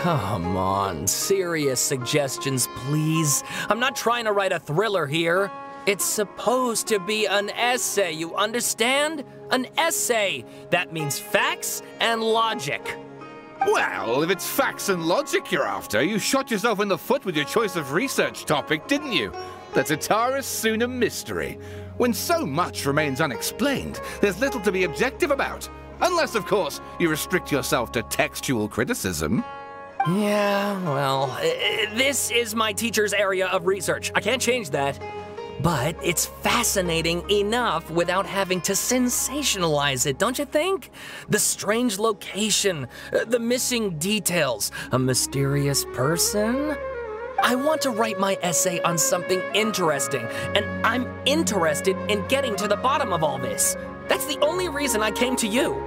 Come on, serious suggestions, please. I'm not trying to write a thriller here. It's supposed to be an essay, you understand? An essay. That means facts and logic. Well, if it's facts and logic you're after, you shot yourself in the foot with your choice of research topic, didn't you? The Pt.1 mystery. When so much remains unexplained, there's little to be objective about. Unless, of course, you restrict yourself to textual criticism. Yeah, well, this is my teacher's area of research. I can't change that. But it's fascinating enough without having to sensationalize it, don't you think? The strange location, the missing details, a mysterious person. I want to write my essay on something interesting, and I'm interested in getting to the bottom of all this. That's the only reason I came to you.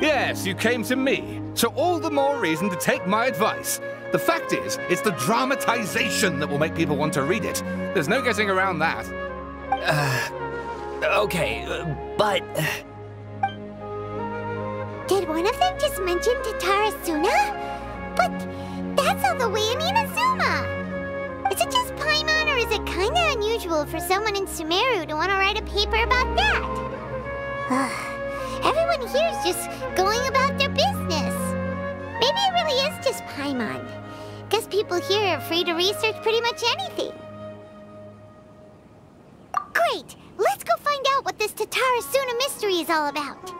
Yes, you came to me, so all the more reason to take my advice. The fact is, it's the dramatization that will make people want to read it. There's no getting around that. Okay, but... Did one of them just mention Pt.1? But that's all the way in Inazuma! Is it just Paimon, or is it kinda unusual for someone in Sumeru to want to write a paper about that? Everyone here is just going about their business. Maybe it really is just Paimon. Guess people here are free to research pretty much anything. Great! Let's go find out what this Pt.1 mystery is all about.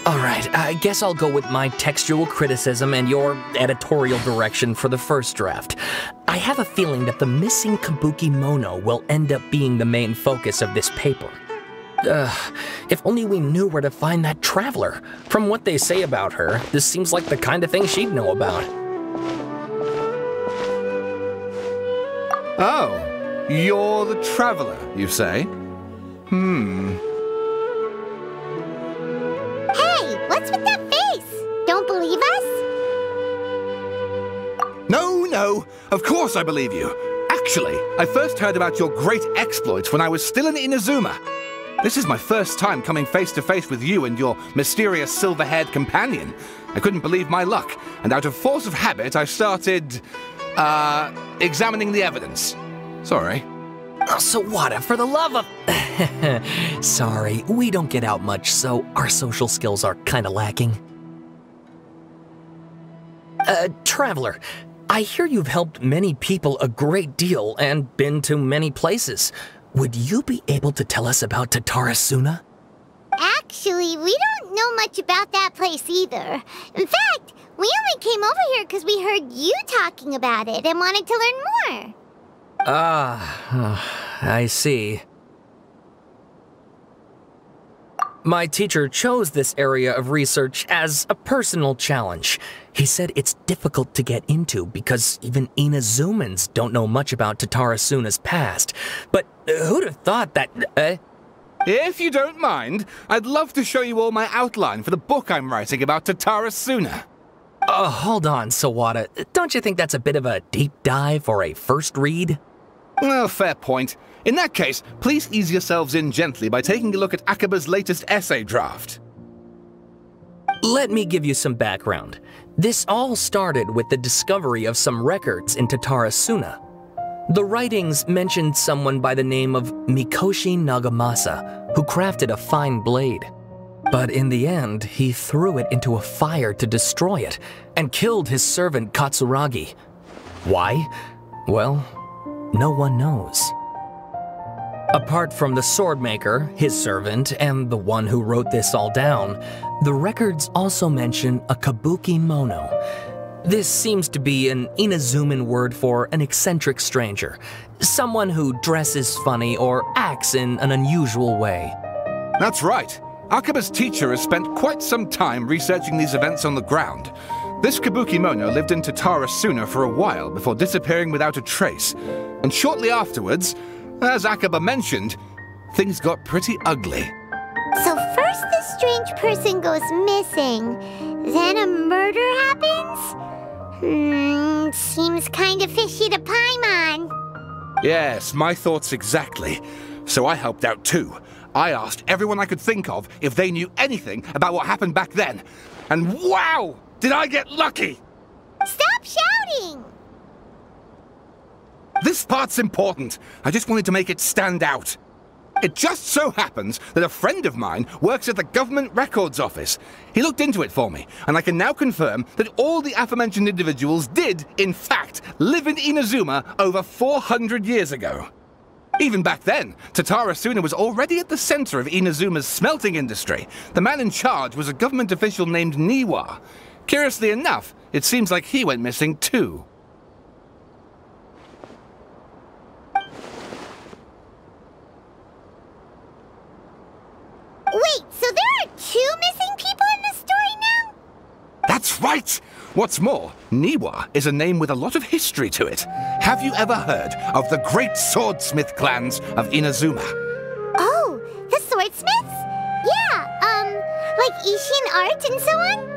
Alright, I guess I'll go with my textual criticism and your editorial direction for the first draft. I have a feeling that the missing Kabuki Mono will end up being the main focus of this paper. If only we knew where to find that traveler. From what they say about her, this seems like the kind of thing she'd know about. Oh, you're the traveler, you say? Hey, what's with that face? Don't believe us? No, of course I believe you. Actually, I first heard about your great exploits when I was still in Inazuma. This is my first time coming face to face with you and your mysterious silver-haired companion. I couldn't believe my luck, and out of force of habit, I started, examining the evidence. Sorry. Oh, Sawada, for the love of... Sorry, we don't get out much, so our social skills are kinda lacking. Traveler, I hear you've helped many people a great deal and been to many places. Would you be able to tell us about Pt.1? Actually, we don't know much about that place either. In fact, we only came over here because we heard you talking about it and wanted to learn more. I see. My teacher chose this area of research as a personal challenge. He said it's difficult to get into because even Inazumans don't know much about Pt.1's past. But who'd have thought that... If you don't mind, I'd love to show you all my outline for the book I'm writing about Pt.1. Hold on, Sawada. Don't you think that's a bit of a deep dive or a first read? Well, fair point. In that case, please ease yourselves in gently by taking a look at Akaba's latest essay draft. Let me give you some background. This all started with the discovery of some records in Pt.1. The writings mentioned someone by the name of Mikoshi Nagamasa, who crafted a fine blade. But in the end, he threw it into a fire to destroy it, and killed his servant Katsuragi. Why? Well, no one knows. Apart from the swordmaker, his servant, and the one who wrote this all down, the records also mention a Kabuki Mono. This seems to be an Inazuman word for an eccentric stranger, someone who dresses funny or acts in an unusual way. That's right. Akaba's teacher has spent quite some time researching these events on the ground. This Kabuki Mono lived in Pt.1 for a while before disappearing without a trace, and shortly afterwards, as Akaba mentioned, things got pretty ugly. So first this strange person goes missing, then a murder happens? Seems kinda fishy to Paimon. Yes, my thoughts exactly. So I helped out too. I asked everyone I could think of if they knew anything about what happened back then. And wow! Did I get lucky! Stop shouting! This part's important. I just wanted to make it stand out. It just so happens that a friend of mine works at the Government Records Office. He looked into it for me, and I can now confirm that all the aforementioned individuals did, in fact, live in Inazuma over 400 years ago. Even back then, Tatarasuna was already at the center of Inazuma's smelting industry. The man in charge was a government official named Niwa. Curiously enough, it seems like he went missing too. Wait, so there are 2 missing people in this story now? That's right! What's more, Niwa is a name with a lot of history to it. Have you ever heard of the great swordsmith clans of Inazuma? Oh, the swordsmiths? Yeah, like Ishin art and so on?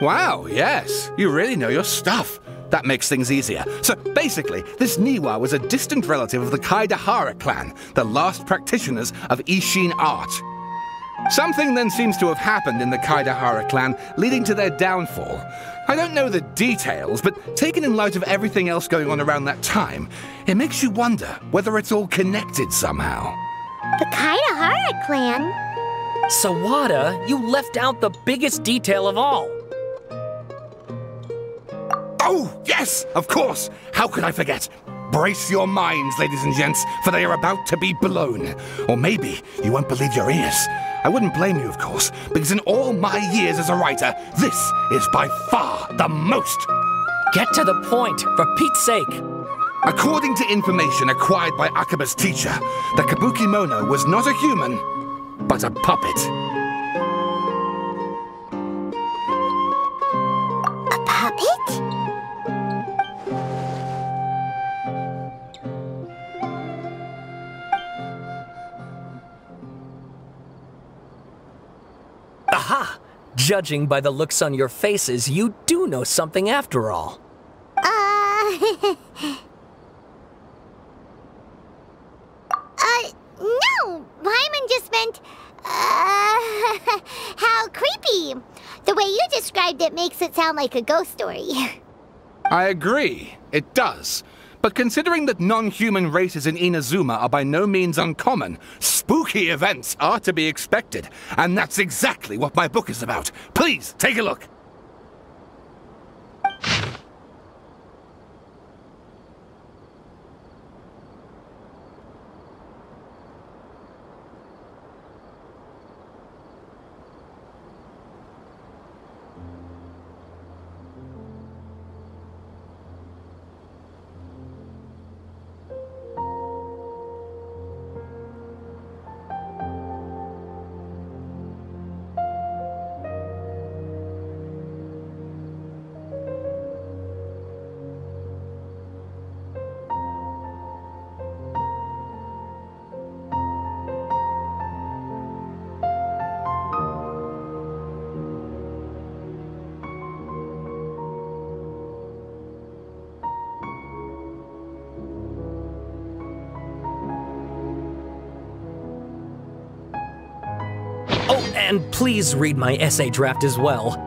Wow, yes. You really know your stuff. That makes things easier. So basically, this Niwa was a distant relative of the Kaidahara clan, the last practitioners of Ishin art. Something then seems to have happened in the Kaidahara clan, leading to their downfall. I don't know the details, but taken in light of everything else going on around that time, it makes you wonder whether it's all connected somehow. The Kaidahara clan? Sawada, you left out the biggest detail of all. Oh, yes, of course. How could I forget? Brace your minds, ladies and gents, for they are about to be blown. Or maybe you won't believe your ears. I wouldn't blame you, of course, because in all my years as a writer, this is by far the most. Get to the point, for Pete's sake. According to information acquired by Akaba's teacher, the Kabuki Mono was not a human, but a puppet. A puppet? Aha! Judging by the looks on your faces, you do know something after all. No! Paimon just meant, how creepy. The way you described it makes it sound like a ghost story. I agree, it does. But considering that non-human races in Inazuma are by no means uncommon, spooky events are to be expected. And that's exactly what my book is about. Please, take a look. Oh, and please read my essay draft as well.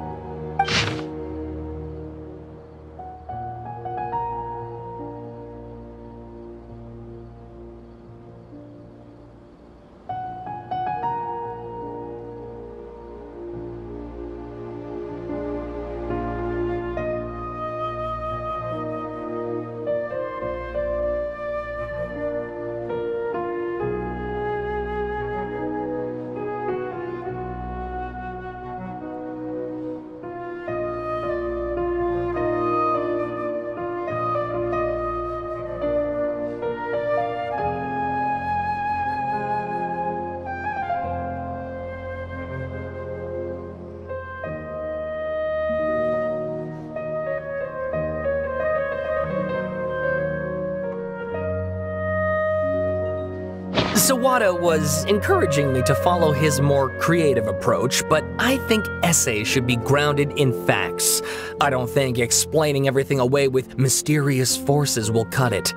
Sawada was encouraging me to follow his more creative approach, but I think essays should be grounded in facts. I don't think explaining everything away with mysterious forces will cut it.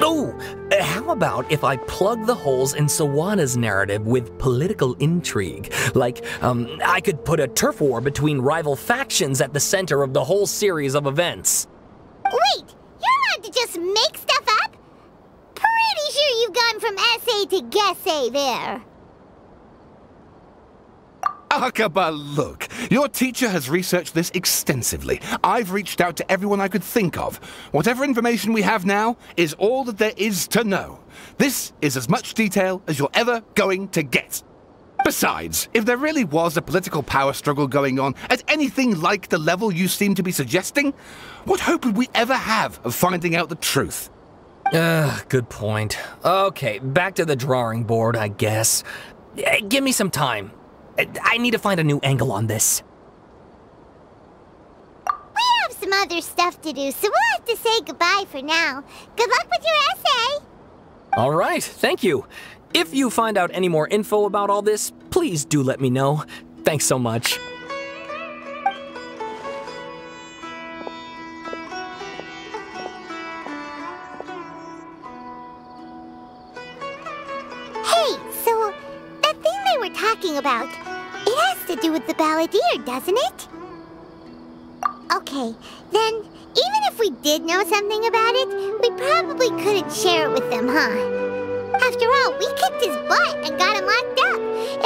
Oh, how about if I plug the holes in Sawana's narrative with political intrigue? Like, I could put a turf war between rival factions at the center of the whole series of events. Wait, you're allowed to just make stuff up? Pretty sure you've gone from essay to guessay there. Akaba, look. Your teacher has researched this extensively. I've reached out to everyone I could think of. Whatever information we have now is all that there is to know. This is as much detail as you're ever going to get. Besides, if there really was a political power struggle going on at anything like the level you seem to be suggesting, what hope would we ever have of finding out the truth? Good point. Okay, back to the drawing board, I guess. Give me some time. I need to find a new angle on this. We have some other stuff to do, so we'll have to say goodbye for now. Good luck with your essay! All right, thank you. If you find out any more info about all this, please do let me know. Thanks so much. Hey, so that thing they were talking about, it has to do with the balladeer, doesn't it? Okay, then even if we did know something about it, we probably couldn't share it with them, huh? After all, we kicked his butt and got him locked up.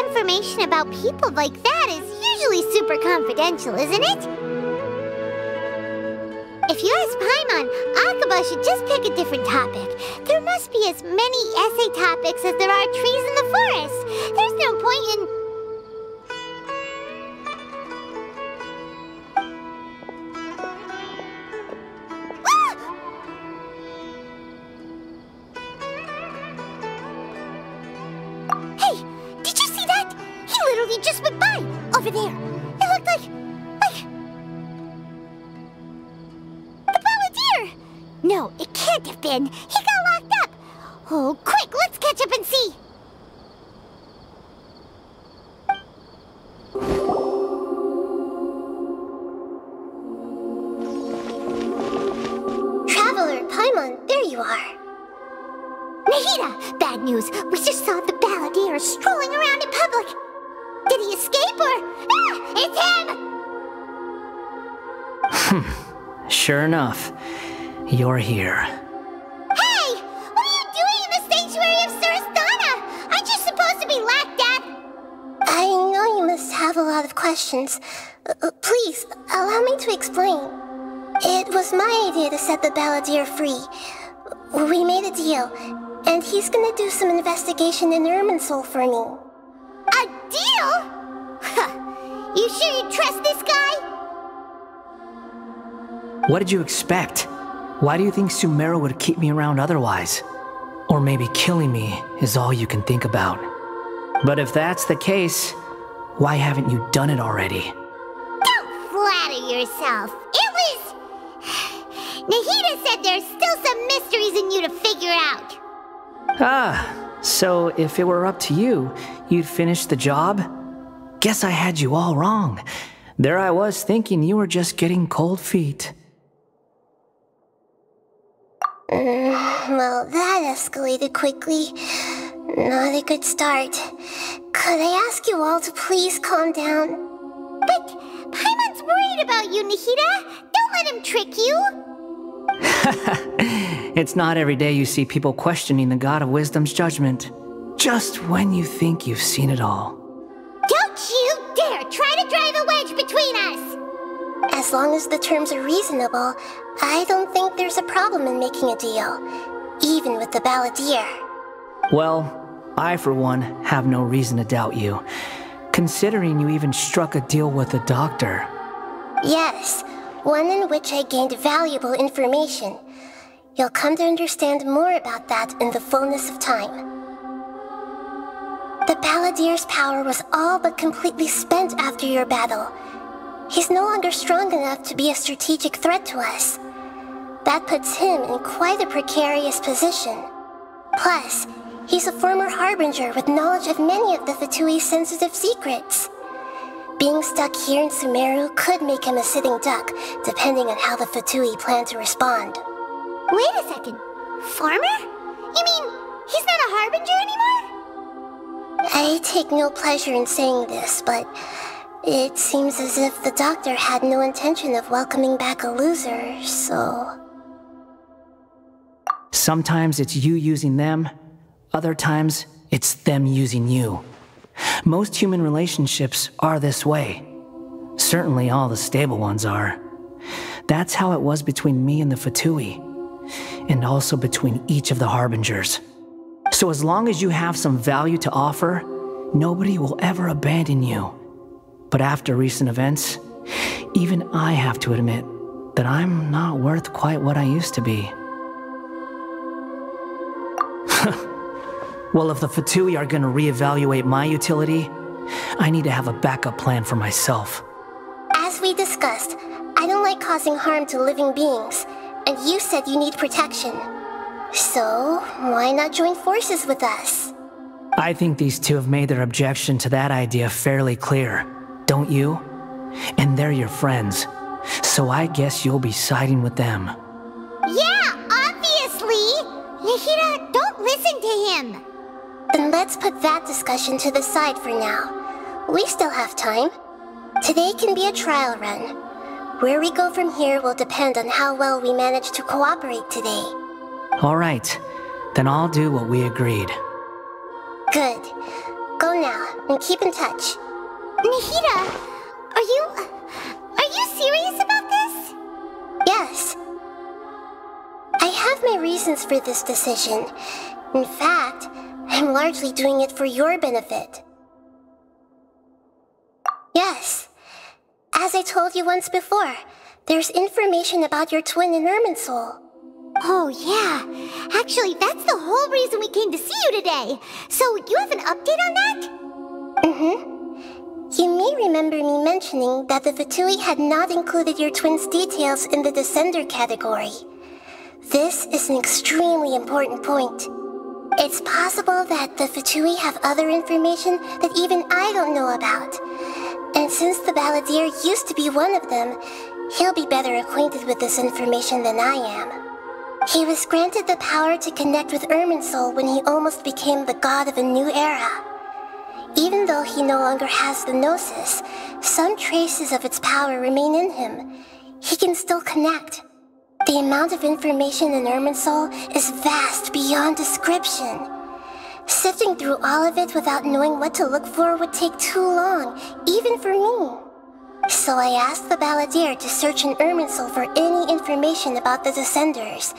Information about people like that is usually super confidential, isn't it? If you ask Paimon, Akaba should just pick a different topic. There must be as many essay topics as there are trees in the forest. There's no point in... He just went by, over there. It looked like the balladeer. No, it can't have been. He got locked up. Oh, quick, let's catch up and see. Traveler, Paimon, there you are. Nahida, bad news. We just saw the balladeer strolling around in public. Did he escape or... Ah! It's him! Sure enough, you're here. Hey! What are you doing in the sanctuary of Surastana? Aren't you supposed to be locked up? I know you must have a lot of questions. Please, allow me to explain. It was my idea to set the balladeer free. We made a deal, and he's gonna do some investigation in Irminsul for me. A deal? You sure you trust this guy? What did you expect? Why do you think Sumeru would keep me around otherwise? Or maybe killing me is all you can think about. But if that's the case, why haven't you done it already? Don't flatter yourself. It was... Nahida said there's still some mysteries in you to figure out. Ah, so if it were up to you, you'd finish the job? Guess I had you all wrong. There I was thinking you were just getting cold feet. Well, that escalated quickly. Not a good start. Could I ask you all to please calm down? But Paimon's worried about you, Nahida. Don't let him trick you. It's not every day you see people questioning the God of Wisdom's judgment. Just when you think you've seen it all. Don't you dare try to drive a wedge between us! As long as the terms are reasonable, I don't think there's a problem in making a deal. Even with the balladeer. Well, I for one have no reason to doubt you, considering you even struck a deal with the doctor. Yes, one in which I gained valuable information. You'll come to understand more about that in the fullness of time. The balladeer's power was all but completely spent after your battle. He's no longer strong enough to be a strategic threat to us. That puts him in quite a precarious position. Plus, he's a former harbinger with knowledge of many of the Fatui's sensitive secrets. Being stuck here in Sumeru could make him a sitting duck, depending on how the Fatui plan to respond. Wait a second. Farmer? You mean, he's not a Harbinger anymore? I take no pleasure in saying this, but it seems as if the doctor had no intention of welcoming back a loser, so... Sometimes it's you using them, other times it's them using you. Most human relationships are this way. Certainly all the stable ones are. That's how it was between me and the Fatui, and also between each of the Harbingers. So as long as you have some value to offer, nobody will ever abandon you. But after recent events, even I have to admit that I'm not worth quite what I used to be. Well, if the Fatui are gonna reevaluate my utility, I need to have a backup plan for myself. As we discussed, I don't like causing harm to living beings, and you said you need protection. So, why not join forces with us? I think these two have made their objection to that idea fairly clear, don't you? And they're your friends, so I guess you'll be siding with them. Yeah, obviously! Nahida, don't listen to him! Then let's put that discussion to the side for now. We still have time. Today can be a trial run. Where we go from here will depend on how well we manage to cooperate today. All right, then I'll do what we agreed. Good. Go now, and keep in touch. Nahida, are you serious about this? Yes. I have my reasons for this decision. In fact, I'm largely doing it for your benefit. Yes. As I told you once before, there's information about your twin in Irminsul. Oh yeah, actually that's the whole reason we came to see you today. So you have an update on that? You may remember me mentioning that the Fatui had not included your twin's details in the Descender category. This is an extremely important point. It's possible that the Fatui have other information that even I don't know about. And since the Balladeer used to be one of them, he'll be better acquainted with this information than I am. He was granted the power to connect with Irminsul when he almost became the god of a new era. Even though he no longer has the Gnosis, some traces of its power remain in him. He can still connect. The amount of information in Irminsul is vast beyond description. Sifting through all of it without knowing what to look for would take too long, even for me. So I asked the Balladeer to search in Irminsul for any information about the Descenders.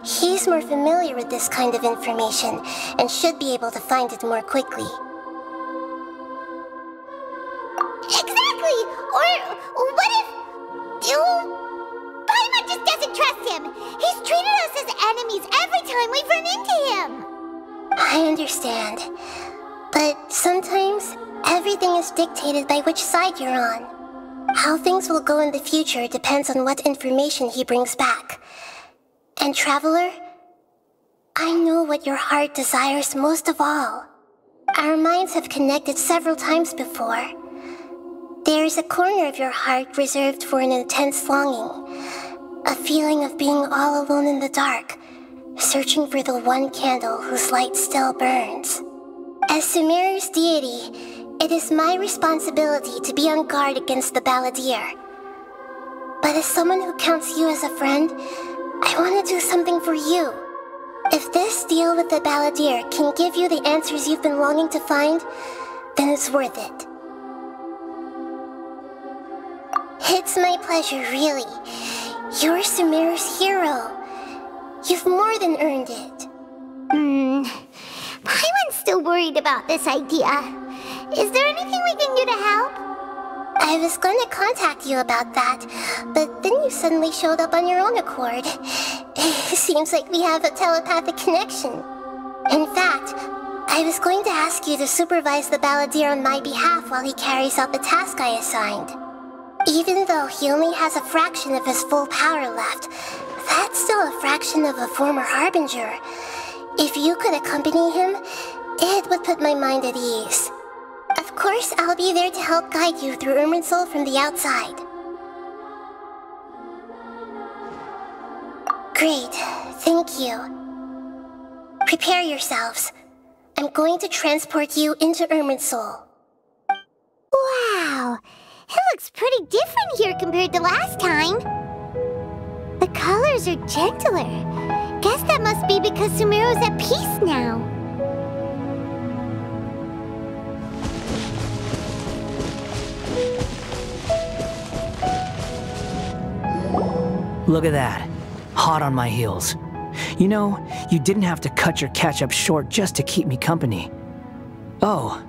He's more familiar with this kind of information, and should be able to find it more quickly. Exactly! Or what if... Paimon just doesn't trust him! He's treated us as enemies every time we've run into him! I understand. But sometimes, everything is dictated by which side you're on. How things will go in the future depends on what information he brings back. And Traveler, I know what your heart desires most of all. Our minds have connected several times before. There is a corner of your heart reserved for an intense longing. A feeling of being all alone in the dark, searching for the one candle whose light still burns. As Sumeru's deity, it is my responsibility to be on guard against the Balladeer. But as someone who counts you as a friend, I want to do something for you. If this deal with the Balladeer can give you the answers you've been longing to find, then it's worth it. It's my pleasure, really. You're Sumeru's hero. You've more than earned it. Paimon's still worried about this idea. Is there anything we can do to help? I was going to contact you about that, but then you suddenly showed up on your own accord. It seems like we have a telepathic connection. In fact, I was going to ask you to supervise the Balladeer on my behalf while he carries out the task I assigned. Even though he only has a fraction of his full power left, that's still a fraction of a former Harbinger. If you could accompany him, it would put my mind at ease. Of course, I'll be there to help guide you through Irminsul from the outside. Great, thank you. Prepare yourselves. I'm going to transport you into Irminsul. Wow, it looks pretty different here compared to last time. The colors are gentler. Guess that must be because Sumeru's at peace now. Look at that. Hot on my heels. You know, you didn't have to cut your catch-up short just to keep me company. Oh,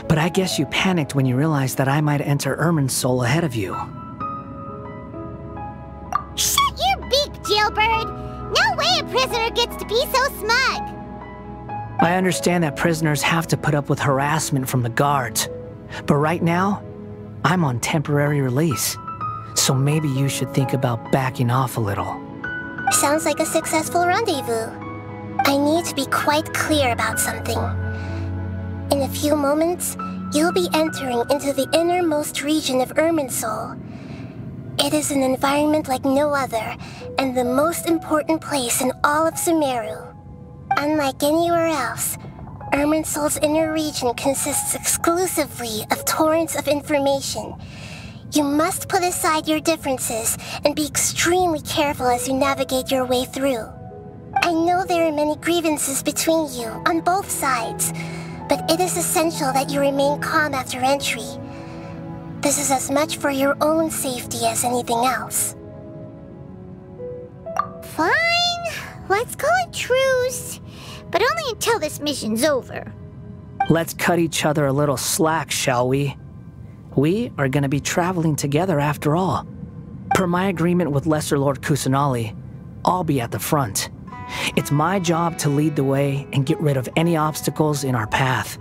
but I guess you panicked when you realized that I might enter Irminsul ahead of you. Shut your beak, jailbird! No way a prisoner gets to be so smug! I understand that prisoners have to put up with harassment from the guards, but right now, I'm on temporary release. So maybe you should think about backing off a little. Sounds like a successful rendezvous. I need to be quite clear about something. In a few moments, you'll be entering into the innermost region of Irminsul. It is an environment like no other, and the most important place in all of Sumeru. Unlike anywhere else, Irminsul's inner region consists exclusively of torrents of information. You must put aside your differences and be extremely careful as you navigate your way through. I know there are many grievances between you on both sides, but it is essential that you remain calm after entry. This is as much for your own safety as anything else. Fine, let's call it truce, but only until this mission's over. Let's cut each other a little slack, shall we? We are going to be traveling together after all. Per my agreement with Lesser Lord Kusanali, I'll be at the front. It's my job to lead the way and get rid of any obstacles in our path.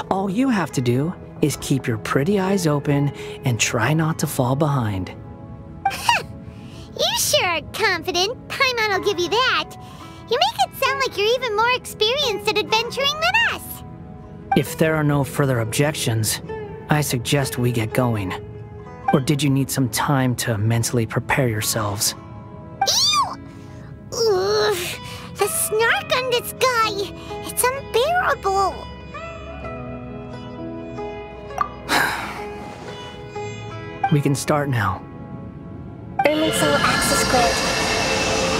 All you have to do is keep your pretty eyes open and try not to fall behind. You sure are confident. Paimon will give you that. You make it sound like you're even more experienced at adventuring than us. If there are no further objections, I suggest we get going. Or did you need some time to mentally prepare yourselves? Ew! Ugh, the snark on this guy, it's unbearable. We can start now. Irminsul access granted.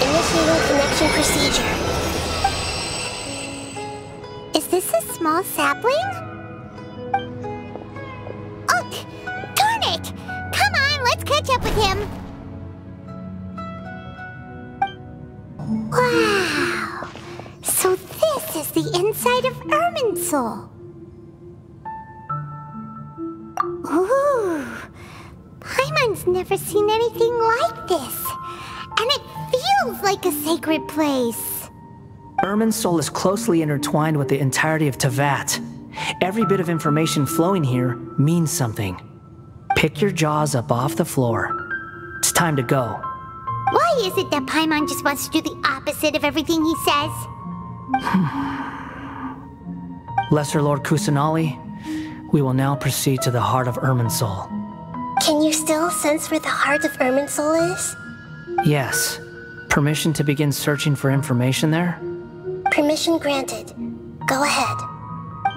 Initiating connection procedure. Is this a small sapling? Oh, darn it! Come on, let's catch up with him. Wow! So this is the inside of Irminsul. Ooh! Paimon's never seen anything like this. And it feels like a sacred place. Irminsul is closely intertwined with the entirety of Teyvat. Every bit of information flowing here means something. Pick your jaws up off the floor. It's time to go. Why is it that Paimon just wants to do the opposite of everything he says? Lesser Lord Kusanali, we will now proceed to the heart of Irminsul. Can you still sense where the heart of Irminsul is? Yes. Permission to begin searching for information there? Permission granted. Go ahead.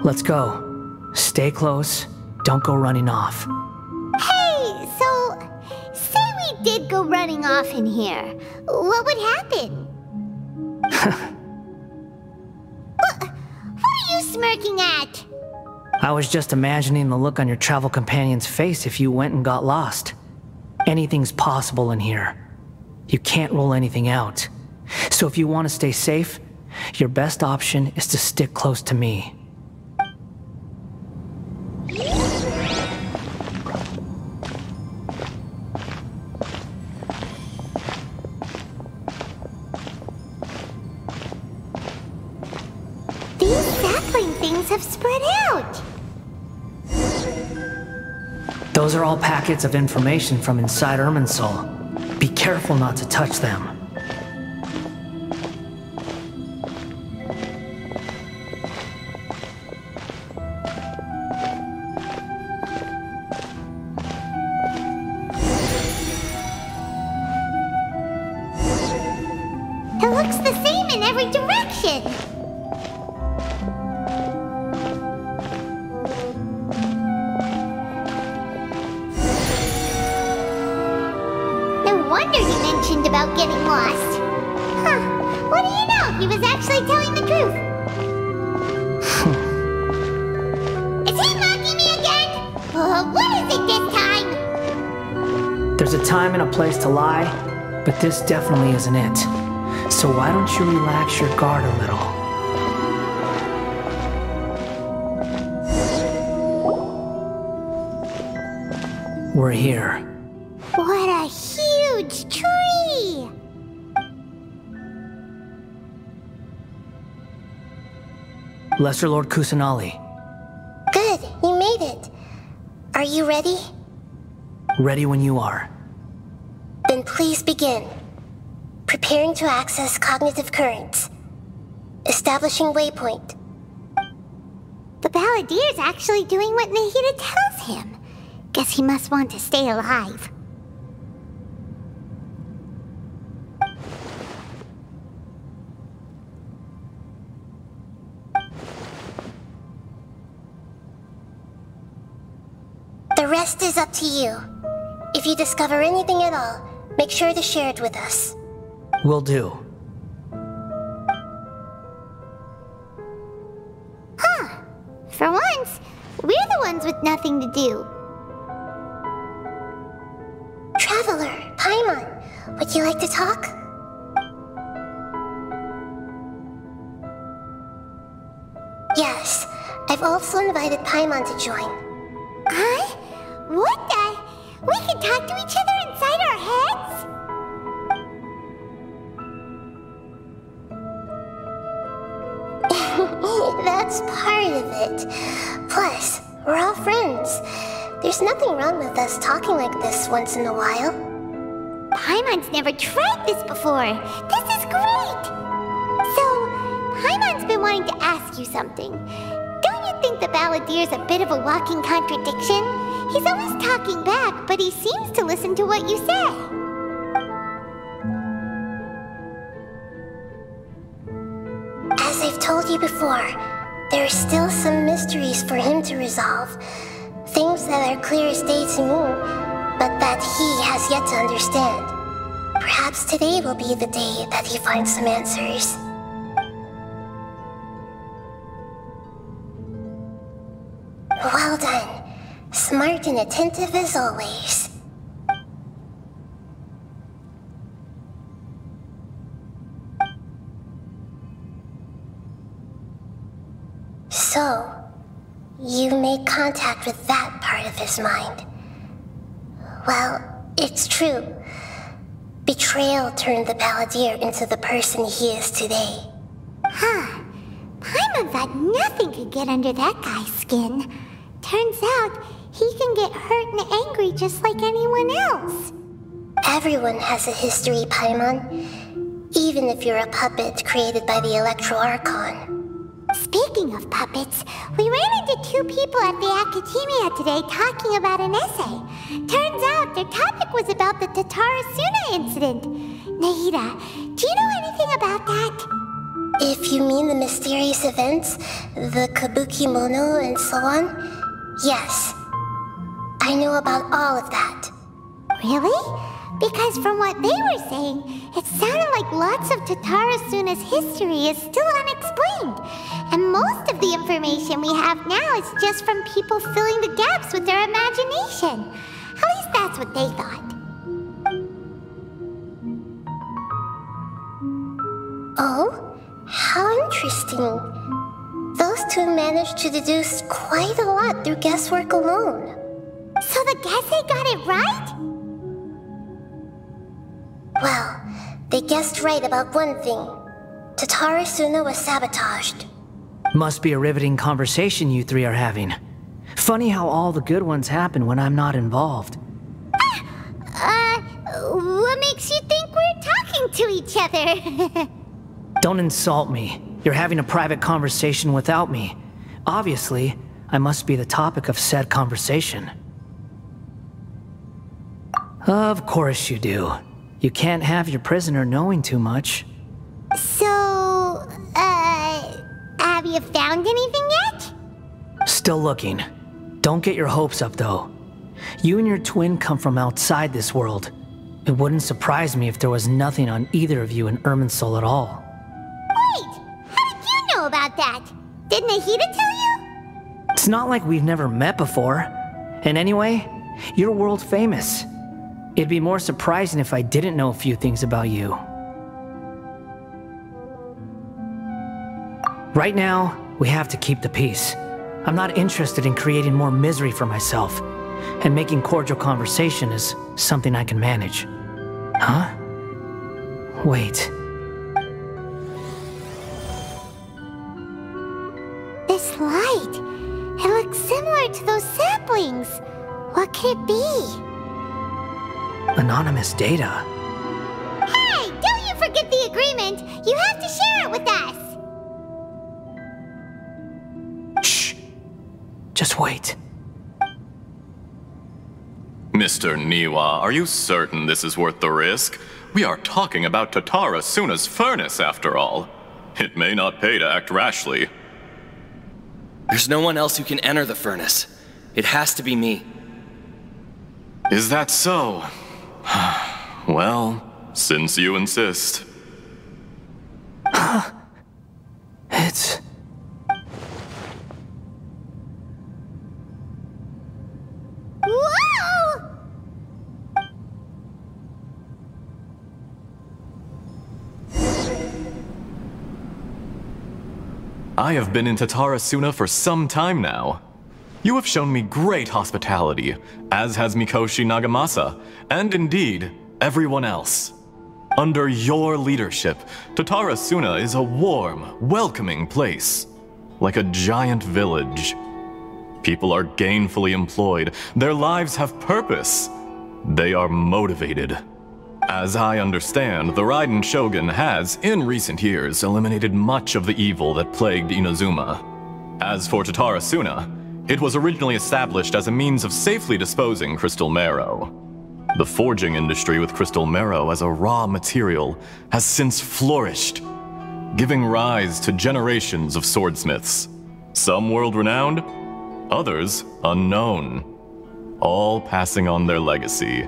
Let's go. Stay close. Don't go running off. Hey, so say we did go running off in here. What would happen? What are you smirking at? I was just imagining the look on your travel companion's face if you went and got lost. Anything's possible in here. You can't rule anything out. So if you want to stay safe, your best option is to stick close to me. These sapling things have spread out. Those are all packets of information from inside Irminsul. Be careful not to touch them. It looks the same in every direction. about getting lost. Huh. What do you know? He was actually telling the truth. Is he mocking me again? What is it this time? There's a time and a place to lie, but this definitely isn't it. So why don't you relax your guard a little? We're here. What a huge tree! Lesser Lord Kusanali. Good, you made it. Are you ready? Ready when you are. Then please begin. Preparing to access cognitive currents. Establishing waypoint. The Balladeer's actually doing what Nahida tells him. Guess he must want to stay alive. The rest is up to you. If you discover anything at all, make sure to share it with us. Will do. Huh. For once, we're the ones with nothing to do. Traveler, Paimon, would you like to talk? Yes, I've also invited Paimon to join. Huh? What the? We can talk to each other inside our heads? That's part of it. Plus, we're all friends. There's nothing wrong with us talking like this once in a while. Paimon's never tried this before. This is great! So, Paimon's been wanting to ask you something. Don't you think the Balladeer's a bit of a walking contradiction? He's always talking back, but he seems to listen to what you say. As I've told you before, there are still some mysteries for him to resolve. Things that are clear as day to me, but that he has yet to understand. Perhaps today will be the day that he finds some answers. Well done. Smart and attentive as always. So, you made contact with that part of his mind. Well, it's true. Betrayal turned the Balladeer into the person he is today. Huh. Paimon thought nothing could get under that guy's skin. Turns out, he can get hurt and angry just like anyone else. Everyone has a history, Paimon. Even if you're a puppet created by the Archon. Speaking of puppets, we ran into two people at the Academia today talking about an essay. Turns out their topic was about the Tatarasuna incident. Nahida, do you know anything about that? If you mean the mysterious events, the Kabuki Mono and so on, yes. I know about all of that. Really? Because from what they were saying, it sounded like lots of Tatarasuna's history is still unexplained. And most of the information we have now is just from people filling the gaps with their imagination. At least that's what they thought. Oh? How interesting. Those two managed to deduce quite a lot through guesswork alone. So the Gese got it right? Well, they guessed right about one thing. Tatarasuna was sabotaged. Must be a riveting conversation you three are having. Funny how all the good ones happen when I'm not involved. What makes you think we're talking to each other? Don't insult me. You're having a private conversation without me. Obviously, I must be the topic of said conversation. Of course you do. You can't have your prisoner knowing too much. So, have you found anything yet? Still looking. Don't get your hopes up, though. You and your twin come from outside this world. it wouldn't surprise me if there was nothing on either of you in Irminsul at all. Wait! How did you know about that? Didn't Nahida tell you? It's not like we've never met before. And anyway, you're world famous. It'd be more surprising if I didn't know a few things about you. Right now, we have to keep the peace. I'm not interested in creating more misery for myself, and making cordial conversation is something I can manage. Huh? Wait. This light, it looks similar to those saplings. What could it be? Anonymous data. Hey, don't you forget the agreement! You have to share it with us! Shh. Just wait. Mr. Niwa, are you certain this is worth the risk? We are talking about Tatara Suna's furnace, after all. It may not pay to act rashly. There's no one else who can enter the furnace. It has to be me. Is that so? Well, since you insist. It's... Whoa! I have been in Tatara Suna for some time now. You have shown me great hospitality, as has Mikoshi Nagamasa, and indeed, everyone else. Under your leadership, Tatara Suna is a warm, welcoming place, like a giant village. People are gainfully employed, their lives have purpose, they are motivated. As I understand, the Raiden Shogun has, in recent years, eliminated much of the evil that plagued Inazuma. As for Tatara Suna, it was originally established as a means of safely disposing crystal marrow. The forging industry with crystal marrow as a raw material has since flourished, giving rise to generations of swordsmiths. Some world-renowned, others unknown, all passing on their legacy.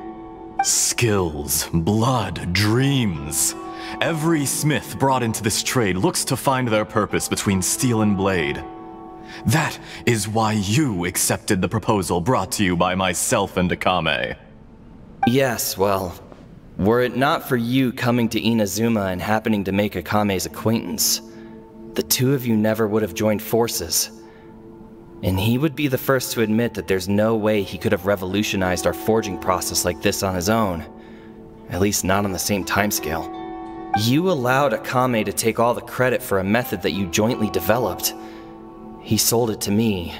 Skills, blood, dreams. Every smith brought into this trade looks to find their purpose between steel and blade. That is why you accepted the proposal brought to you by myself and Akame. Yes, well, were it not for you coming to Inazuma and happening to make Akame's acquaintance, the two of you never would have joined forces. And he would be the first to admit that there's no way he could have revolutionized our forging process like this on his own. At least not on the same timescale. You allowed Akame to take all the credit for a method that you jointly developed. He sold it to me,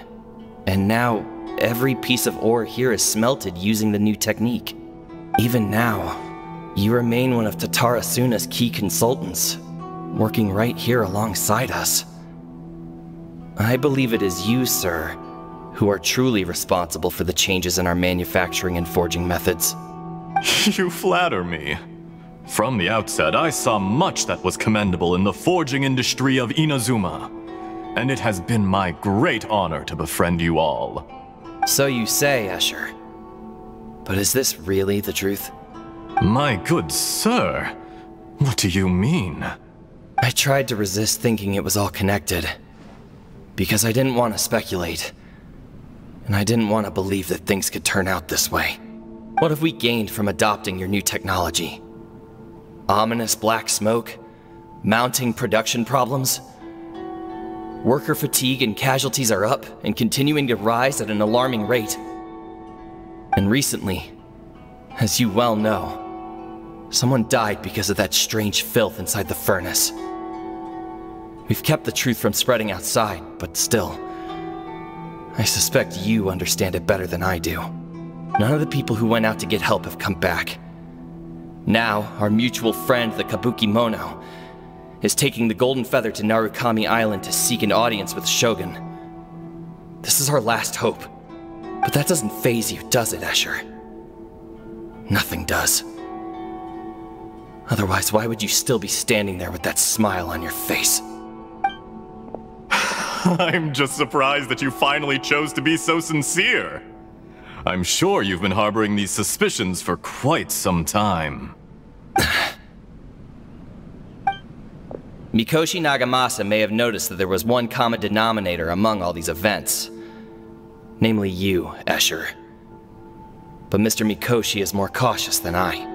and now every piece of ore here is smelted using the new technique. Even now, you remain one of Tatara Suna's key consultants, working right here alongside us. I believe it is you, sir, who are truly responsible for the changes in our manufacturing and forging methods. You flatter me. From the outset, I saw much that was commendable in the forging industry of Inazuma, and it has been my great honor to befriend you all. So you say, Escher. But is this really the truth? My good sir, what do you mean? I tried to resist thinking it was all connected, because I didn't want to speculate, and I didn't want to believe that things could turn out this way. What have we gained from adopting your new technology? Ominous black smoke? Mounting production problems? Worker fatigue and casualties are up and continuing to rise at an alarming rate. And recently, as you well know, someone died because of that strange filth inside the furnace. We've kept the truth from spreading outside, but still, I suspect you understand it better than I do. None of the people who went out to get help have come back. Now, our mutual friend, the Kabuki Mono, is taking the Golden Feather to Narukami Island to seek an audience with Shogun. This is our last hope. But that doesn't faze you, does it, Escher? Nothing does. Otherwise, why would you still be standing there with that smile on your face? I'm just surprised that you finally chose to be so sincere. I'm sure you've been harboring these suspicions for quite some time. Mikoshi Nagamasa may have noticed that there was one common denominator among all these events. Namely you, Escher. But Mr. Mikoshi is more cautious than I.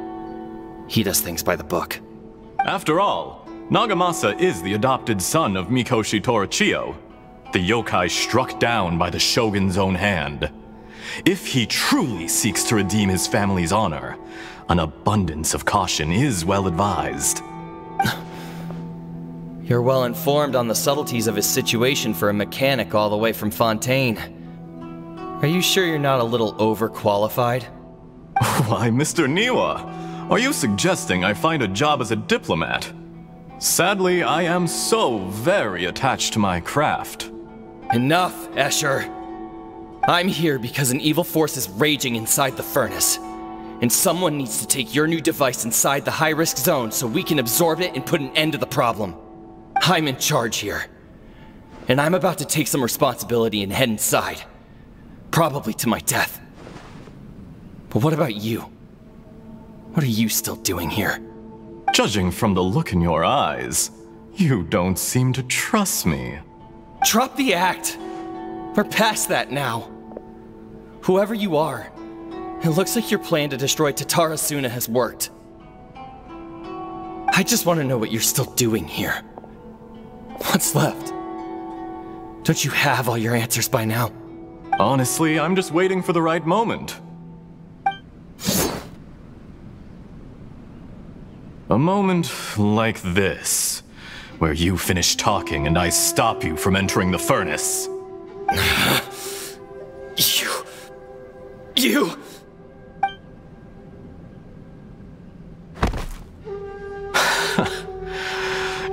He does things by the book. After all, Nagamasa is the adopted son of Mikoshi Torichio, the yokai struck down by the Shogun's own hand. If he truly seeks to redeem his family's honor, an abundance of caution is well advised. You're well informed on the subtleties of his situation for a mechanic all the way from Fontaine. Are you sure you're not a little overqualified? Why, Mr. Niwa, are you suggesting I find a job as a diplomat? Sadly, I am so very attached to my craft. Enough, Escher. I'm here because an evil force is raging inside the furnace. And someone needs to take your new device inside the high-risk zone so we can absorb it and put an end to the problem. I'm in charge here. And I'm about to take some responsibility and head inside. Probably to my death. But what about you? What are you still doing here? Judging from the look in your eyes, you don't seem to trust me. Drop the act! We're past that now. Whoever you are, it looks like your plan to destroy Tatarasuna has worked. I just want to know what you're still doing here. What's left? Don't you have all your answers by now? Honestly, I'm just waiting for the right moment. A moment like this, where you finish talking and I stop you from entering the furnace. You...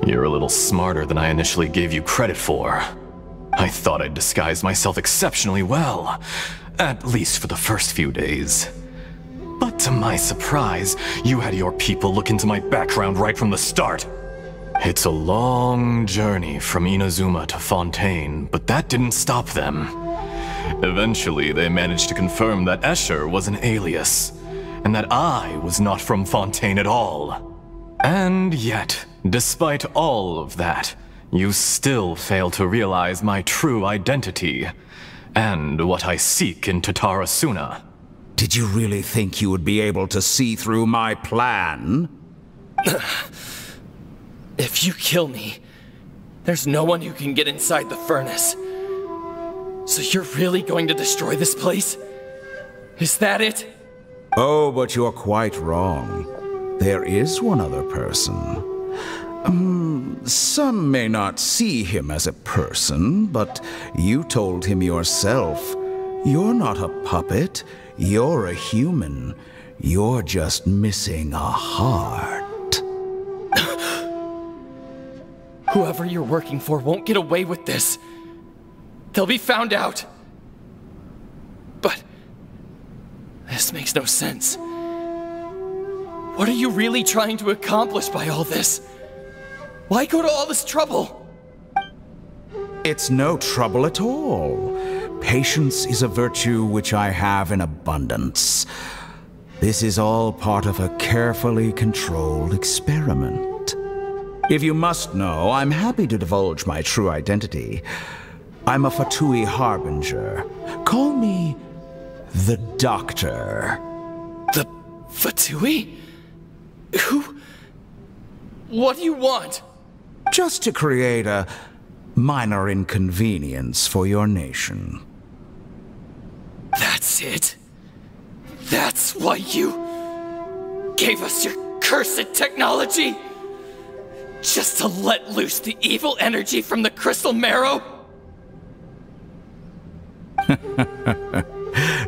You're a little smarter than I initially gave you credit for. I thought I'd disguised myself exceptionally well, at least for the first few days. But to my surprise, you had your people look into my background right from the start. It's a long journey from Inazuma to Fontaine, but that didn't stop them. Eventually, they managed to confirm that Escher was an alias, and that I was not from Fontaine at all. And yet, despite all of that, you still fail to realize my true identity, and what I seek in Tatarasuna. Did you really think you would be able to see through my plan? If you kill me, there's no one who can get inside the furnace. So you're really going to destroy this place? Is that it? Oh, but you're quite wrong. There is one other person. Some may not see him as a person, but you told him yourself. You're not a puppet. You're a human. You're just missing a heart. Whoever you're working for won't get away with this. They'll be found out. But this makes no sense. What are you really trying to accomplish by all this? Why go to all this trouble? It's no trouble at all. Patience is a virtue which I have in abundance. This is all part of a carefully controlled experiment. If you must know, I'm happy to divulge my true identity. I'm a Fatui Harbinger. Call me the Doctor. The Fatui? Who? What do you want? Just to create a minor inconvenience for your nation. That's it? That's why you gave us your cursed technology? Just to let loose the evil energy from the crystal marrow?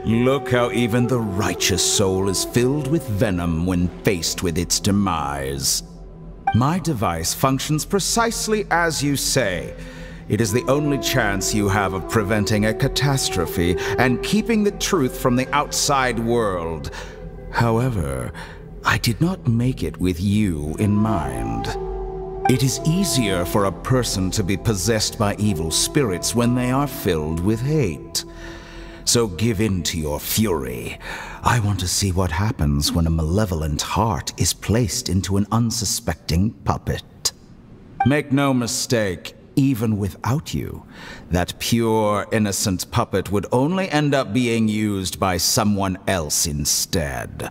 Look how even the righteous soul is filled with venom when faced with its demise. My device functions precisely as you say. It is the only chance you have of preventing a catastrophe and keeping the truth from the outside world. However, I did not make it with you in mind. It is easier for a person to be possessed by evil spirits when they are filled with hate. so give in to your fury. I want to see what happens when a malevolent heart is placed into an unsuspecting puppet. Make no mistake, even without you, that pure, innocent puppet would only end up being used by someone else instead.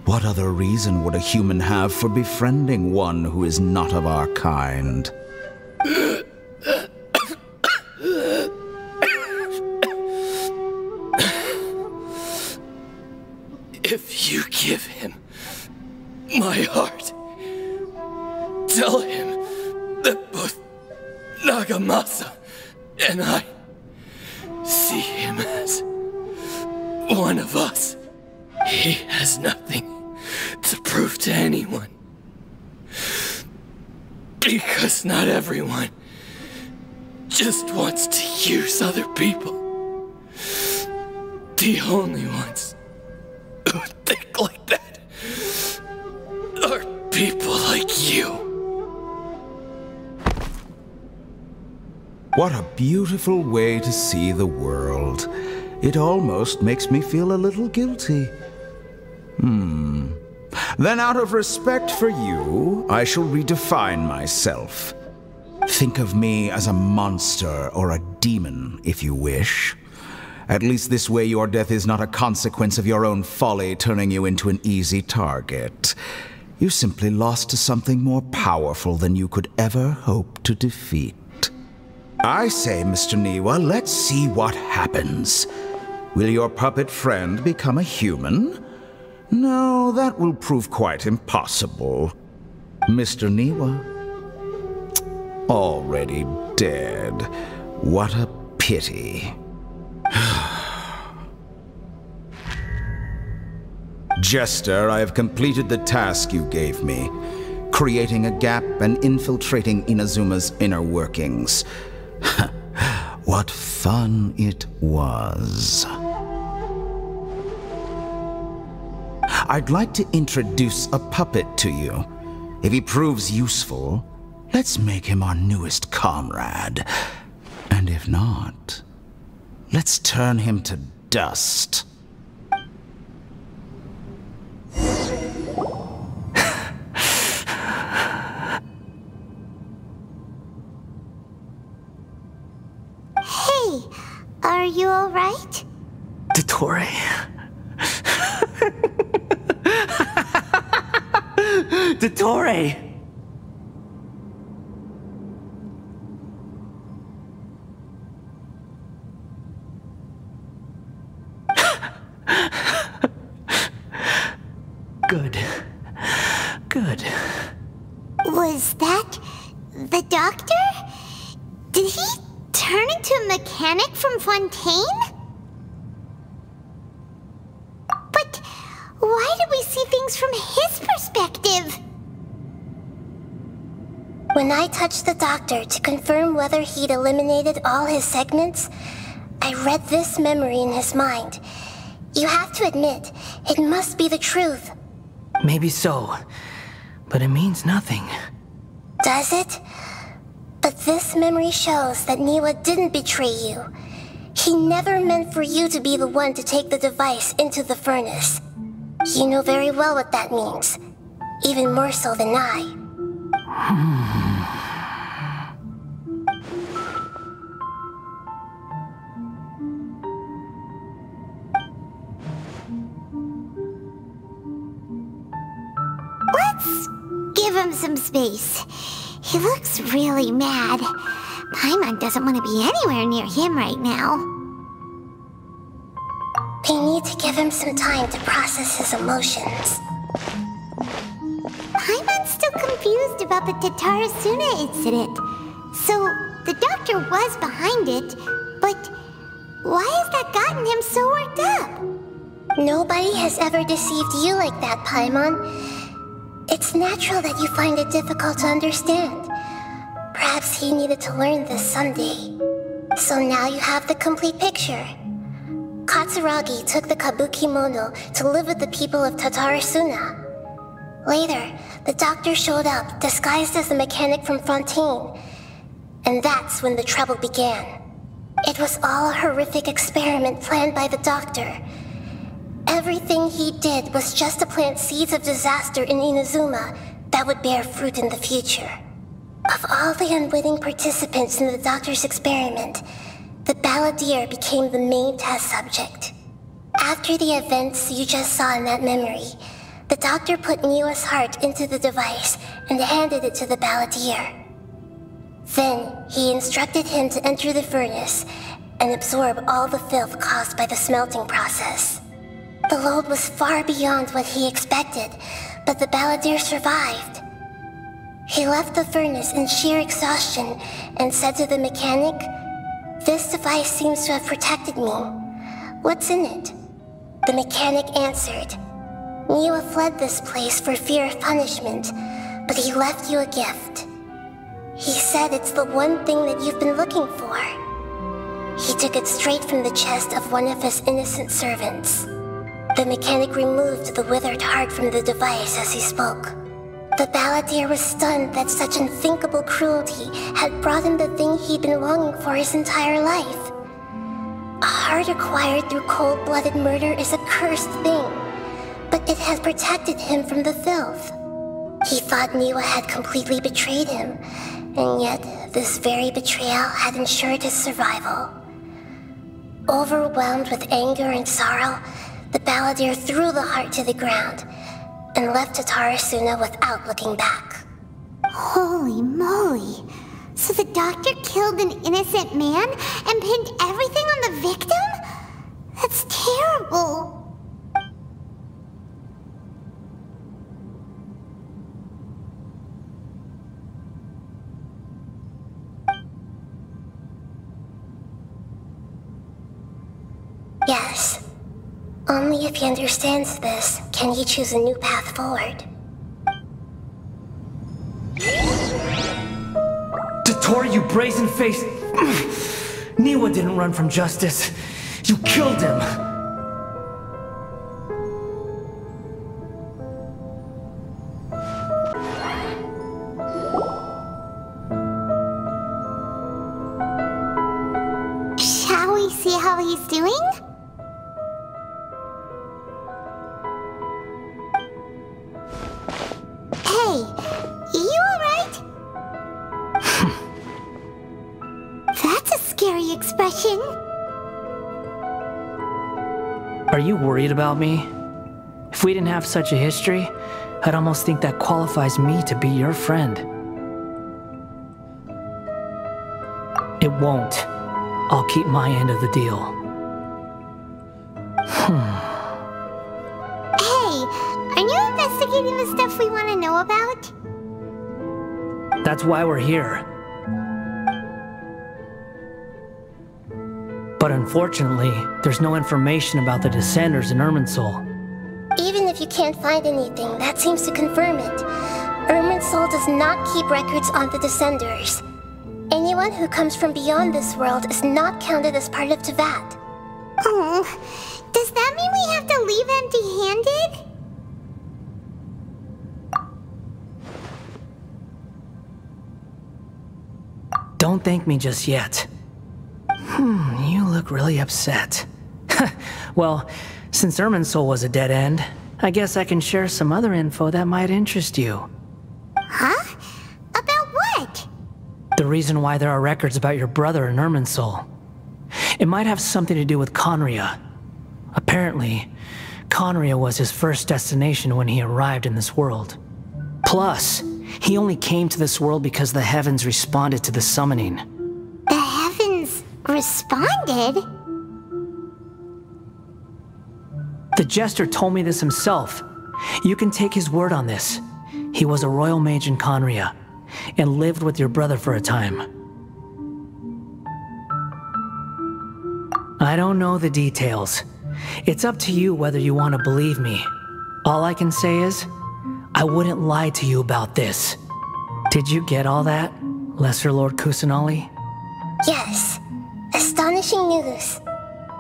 What other reason would a human have for befriending one who is not of our kind? If you give him my heart, tell him that both Nagamasa and I see him as one of us. He has nothing to prove to anyone. Because not everyone just wants to use other people. The only ones who think like that are people like you. What a beautiful way to see the world. It almost makes me feel a little guilty. Then out of respect for you, I shall redefine myself. Think of me as a monster or a demon, if you wish. At least this way your death is not a consequence of your own folly turning you into an easy target. You simply lost to something more powerful than you could ever hope to defeat. I say, Mr. Niwa, let's see what happens. Will your puppet friend become a human? No, that will prove quite impossible. Mr. Niwa? Already dead. What a pity. Jester, I have completed the task you gave me, creating a gap and infiltrating Inazuma's inner workings. What fun it was. I'd like to introduce a puppet to you. If he proves useful, let's make him our newest comrade. And if not, let's turn him to dust. Hey, are you alright? Dottore. Dottore! Good. Good. Was that the doctor? Did he turn into a mechanic from Fontaine? But why did we see things from his perspective? When I touched the doctor to confirm whether he'd eliminated all his segments, I read this memory in his mind. You have to admit, it must be the truth. Maybe so, but it means nothing. Does it? But this memory shows that Niwa didn't betray you. He never meant for you to be the one to take the device into the furnace. You know very well what that means. Even more so than I. Let's give him some space. He looks really mad. Paimon doesn't want to be anywhere near him right now. We need to give him some time to process his emotions. Paimon's still confused about the Tatarasuna incident. So, the doctor was behind it, but why has that gotten him so worked up? Nobody has ever deceived you like that, Paimon. It's natural that you find it difficult to understand. Perhaps he needed to learn this someday. So now you have the complete picture. Katsuragi took the kabuki mono to live with the people of Tatarasuna. Later, the doctor showed up, disguised as a mechanic from Fontaine. And that's when the trouble began. It was all a horrific experiment planned by the doctor. Everything he did was just to plant seeds of disaster in Inazuma that would bear fruit in the future. Of all the unwitting participants in the doctor's experiment, the balladeer became the main test subject. After the events you just saw in that memory, the doctor put Niwa's heart into the device and handed it to the balladeer. Then, he instructed him to enter the furnace and absorb all the filth caused by the smelting process. The load was far beyond what he expected, but the balladeer survived. He left the furnace in sheer exhaustion and said to the mechanic, "This device seems to have protected me. What's in it?" The mechanic answered, "Niwa fled this place for fear of punishment, but he left you a gift. He said it's the one thing that you've been looking for." He took it straight from the chest of one of his innocent servants. The mechanic removed the withered heart from the device as he spoke. The balladeer was stunned that such unthinkable cruelty had brought him the thing he'd been longing for his entire life. A heart acquired through cold-blooded murder is a cursed thing, but it had protected him from the filth. He thought Niwa had completely betrayed him, and yet this very betrayal had ensured his survival. Overwhelmed with anger and sorrow, the balladeer threw the heart to the ground and left Tatarasuna without looking back. Holy moly! So the doctor killed an innocent man and pinned everything on the victim? That's terrible! Yes. Only if he understands this can he choose a new path forward. Dottore, you brazen-faced... Niwa didn't run from justice. You killed him! Shall we see how he's doing? Hey, you alright? That's a scary expression. Are you worried about me? If we didn't have such a history, I'd almost think that qualifies me to be your friend. It won't. I'll keep my end of the deal. Hey, are you investigating the stuff we want to know about? That's why we're here. But unfortunately, there's no information about the Descenders in Irminsul. Even if you can't find anything, that seems to confirm it. Irminsul does not keep records on the Descenders. Anyone who comes from beyond this world is not counted as part of Tevat. Oh, does that mean we have to leave empty-handed? Don't thank me just yet. You look really upset. Well, since Irminsul was a dead end, I guess I can share some other info that might interest you. Huh? About what? The reason why there are records about your brother in Irminsul. It might have something to do with Conria. Apparently, Conria was his first destination when he arrived in this world. Plus, he only came to this world because the heavens responded to the summoning. The heavens responded? The Jester told me this himself. You can take his word on this. He was a royal mage in Conria, and lived with your brother for a time. I don't know the details. It's up to you whether you want to believe me. All I can say is, I wouldn't lie to you about this. Did you get all that, Lesser Lord Kusanali? Yes. Astonishing news.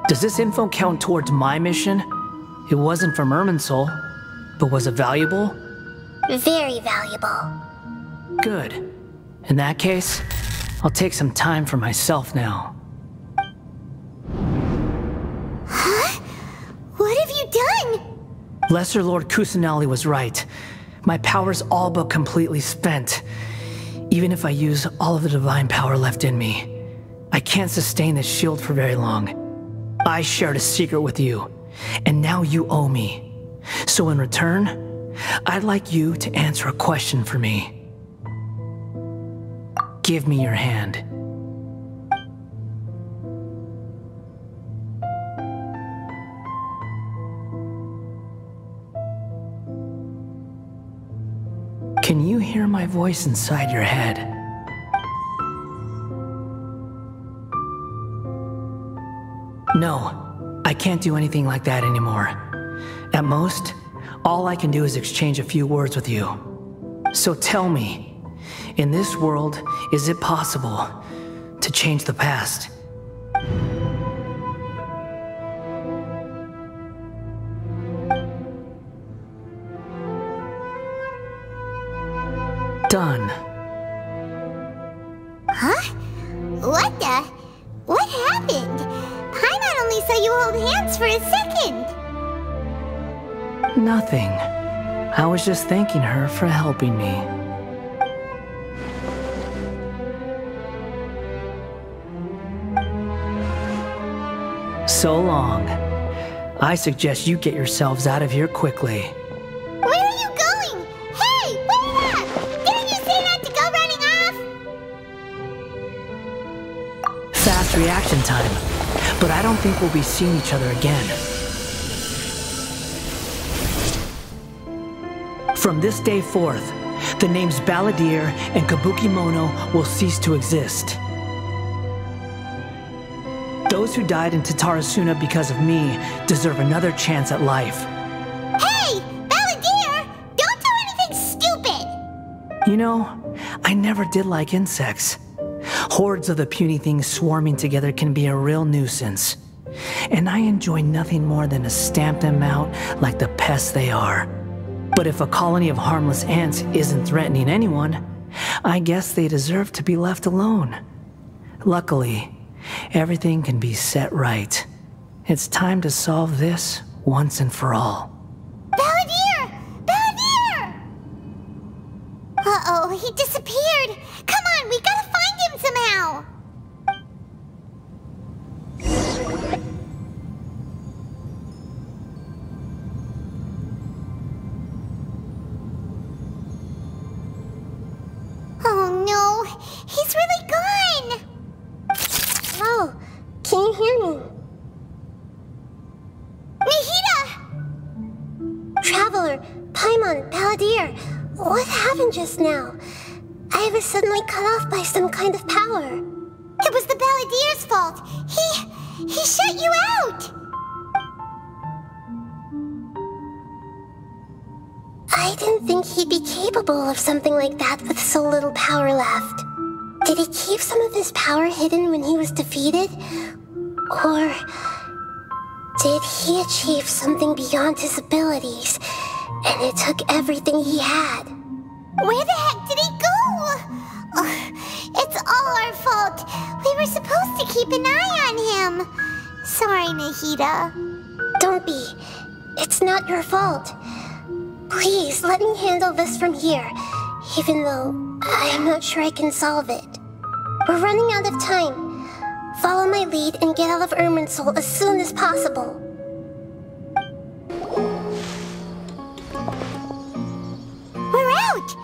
Does this info count towards my mission? It wasn't from Irminsul, but was it valuable? Very valuable. Good. In that case, I'll take some time for myself now. Lesser Lord Kusanali was right. My power's all but completely spent. Even if I use all of the divine power left in me, I can't sustain this shield for very long. I shared a secret with you, and now you owe me. So in return, I'd like you to answer a question for me. Give me your hand. Can you hear my voice inside your head? No, I can't do anything like that anymore. At most, all I can do is exchange a few words with you. So tell me, in this world, is it possible to change the past? Done. Huh? What the? What happened? Paimon only saw you hold hands for a second. Nothing. I was just thanking her for helping me. So long. I suggest you get yourselves out of here quickly. Where are you going? Hey, wait up! Didn't you say not to go running off? Fast reaction time. But I don't think we'll be seeing each other again. From this day forth, the names Balladeer and Kabukimono will cease to exist. Those who died in Tatarasuna because of me deserve another chance at life. Hey, Balladeer! Don't do anything stupid! You know, I never did like insects. Hordes of the puny things swarming together can be a real nuisance. And I enjoy nothing more than to stamp them out like the pests they are. But if a colony of harmless ants isn't threatening anyone, I guess they deserve to be left alone. Luckily, everything can be set right. It's time to solve this once and for all. Balladeer! Balladeer! Uh-oh, he disappeared! Come on, we gotta find him somehow! Oh no, he's really gone! Oh, can you hear me? Nahida! Traveler, Paimon, Balladeer, what happened just now? I was suddenly cut off by some kind of power. It was the Balladeer's fault. He shut you out! I didn't think he'd be capable of something like that with so little power left. Did he keep some of his power hidden when he was defeated? Or did he achieve something beyond his abilities, and it took everything he had? Where the heck did he go? Ugh, it's all our fault. We were supposed to keep an eye on him. Sorry, Nahida. Don't be. It's not your fault. Please, let me handle this from here, even though I'm not sure I can solve it. We're running out of time. Follow my lead and get out of Irminsul as soon as possible. We're out!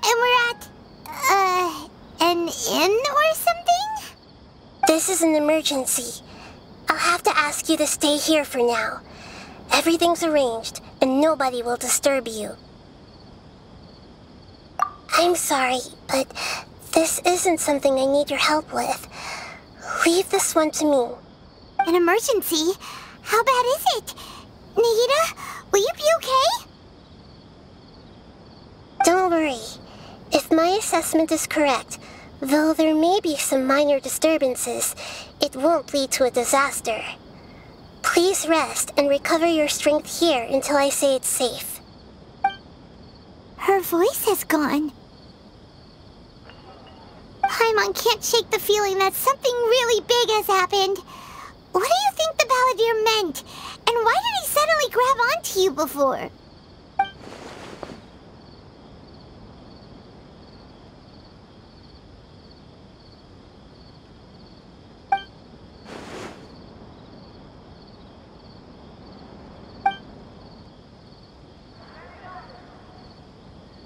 And we're at, an inn or something? This is an emergency. I'll have to ask you to stay here for now. Everything's arranged, and nobody will disturb you. I'm sorry, but this isn't something I need your help with. Leave this one to me. An emergency? How bad is it? Nahida, will you be okay? Don't worry. If my assessment is correct, though there may be some minor disturbances, it won't lead to a disaster. Please rest and recover your strength here until I say it's safe. Her voice has gone. Paimon can't shake the feeling that something really big has happened. What do you think the Balladeer meant? And why did he set accidentally grab onto you before.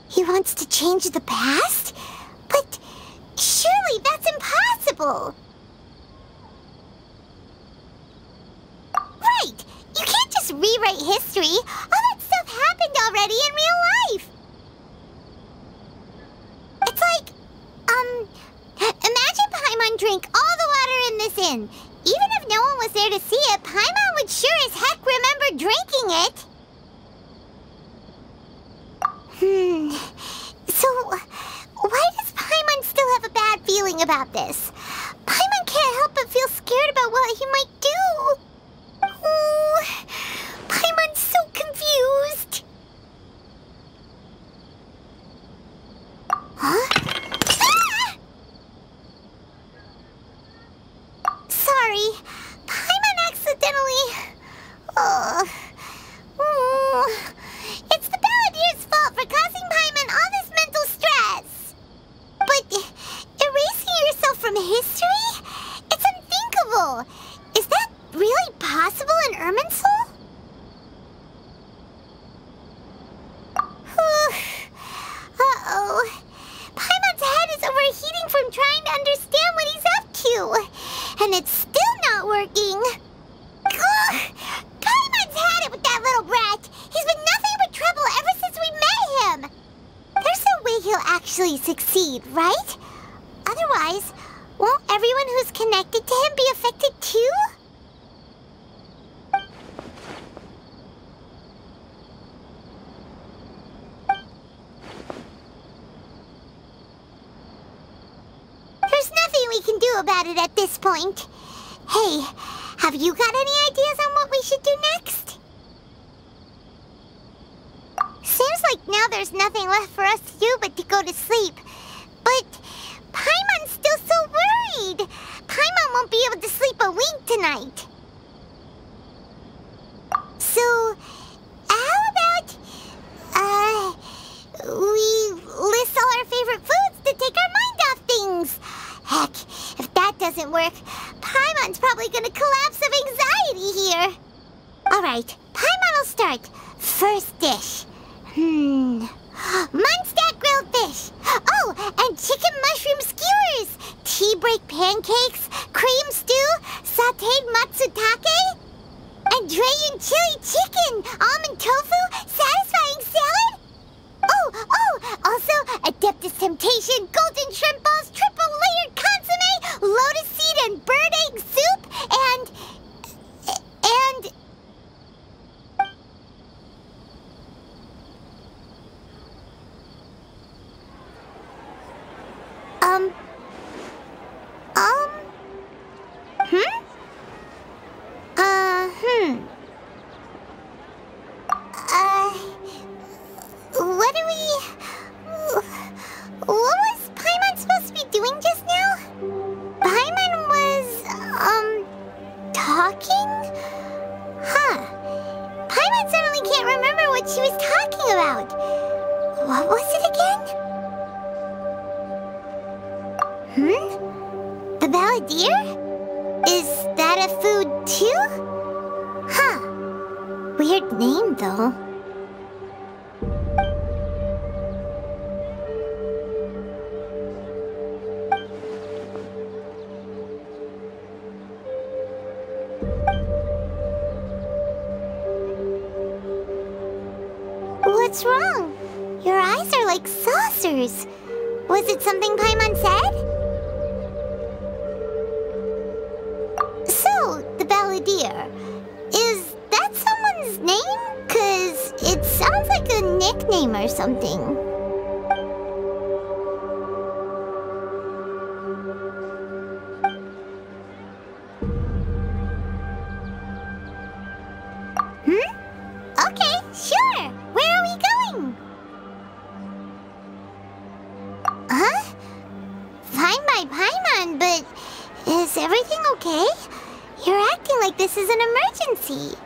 He wants to change the past? But surely that's impossible! Right! You can't just rewrite history! All that stuff happened already in real life! It's like, imagine Paimon drank all the water in this inn. Even if no one was there to see it, Paimon would sure as heck remember drinking it! So, why does Paimon still have a bad feeling about this? Paimon can't help but feel scared about what he might do. Oh, Paimon's so confused. Huh? Ah! Sorry, Paimon accidentally... It's the Balladeer's fault for causing Paimon all this mental stress. But erasing yourself from history? It's unthinkable. Is that really possible in Irminsul? Uh-oh. Paimon's head is overheating from trying to understand what he's up to. And it's still not working. Ugh. Paimon's had it with that little brat. He's been nothing but trouble ever since we met him. There's no way he'll actually succeed, right? Otherwise, won't everyone who's connected to him be affected too? There's nothing we can do about it at this point. Hey, have you got any ideas on what we should do next? Seems like now there's nothing left for us to do but to go to sleep. But Paimon's still so worried. Paimon won't be able to sleep a wink tonight. So, how about, we list all our favorite foods to take our mind off things? Heck, if that doesn't work, Paimon's probably gonna collapse of anxiety here. Alright, Paimon will start. First dish. Munstack grilled fish. Oh, and chicken mushroom skewers. Tea break pancakes. Cream stew. Sauteed matsutake. And Dragon chili chicken. Almond tofu. Satisfying salad. Oh, also Adeptus Temptation. Golden shrimp balls. Triple layered consomme. Lotus seed and bird egg soup. And... What was Paimon supposed to be doing just now? Paimon was, talking? Huh. Paimon suddenly can't remember what she was talking about. What was it again? The Balladeer? Is that a food too? Huh. Weird name, though. What's wrong? Your eyes are like saucers. Was it something Paimon said? So, the Balladeer. Is that someone's name? 'Cause it sounds like a nickname or something. Okay, sure. Where are we going? Huh? Fine by Paimon, but is everything okay? You're acting like this is an emergency.